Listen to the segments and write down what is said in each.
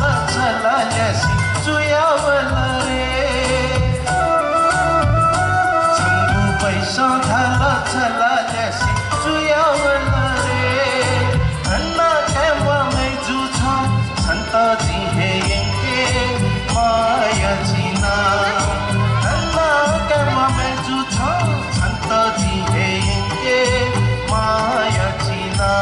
झालं छलाल्याशी जुयावलं रे संगू पैसा झालं छलाल्याशी जुयावलं रे अन्ना केव्हा मेजूचा संता जिहे येंगे मायाची ना अन्ना केव्हा मेजूचा संता जिहे येंगे मायाची ना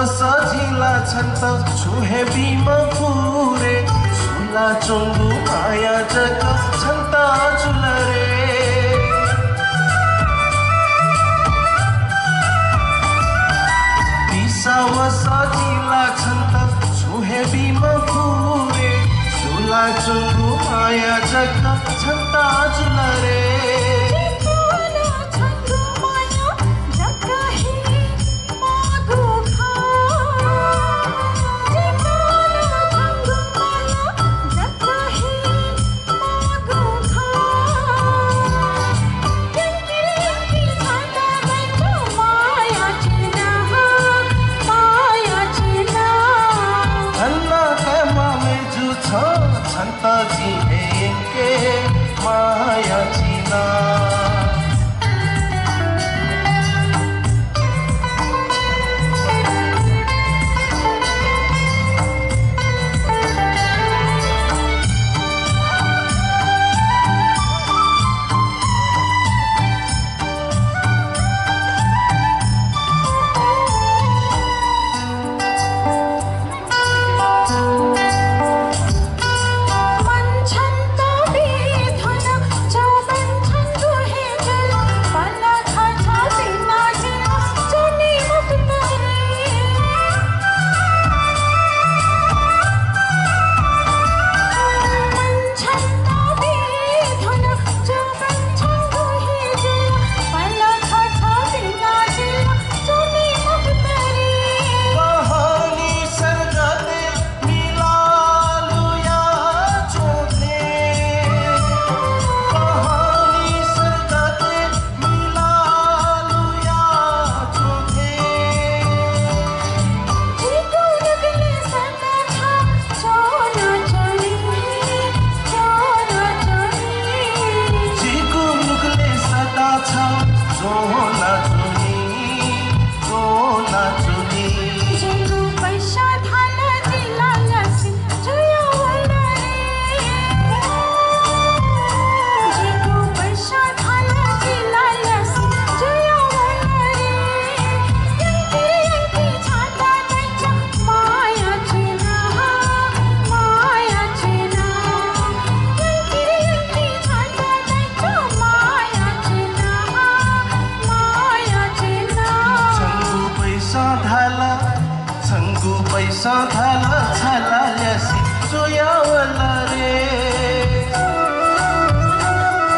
साजिला छन्त छुहे बिम फुरे सुला चुङ्गु माया जग छन्त चुलरे बिसाव साजिला छन्त छुहे बिम फुरे सुला चुङ्गु माया जग छन्त चुलरे छन्त जिहे येंगे मायाची ना संगू पैसा झाला छलाल्याशी जुयावलं रे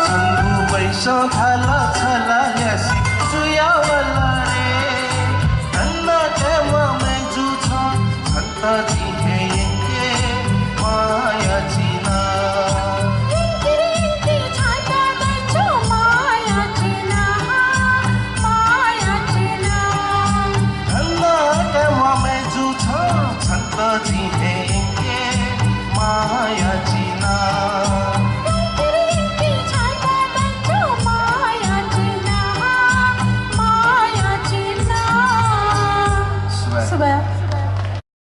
संगू पैसा झाला छलाल्याशी जुयावलं रे अन्ना केव्हा मेजूचा छन्त जिहे येंगे मायाची ना छन्त जिहे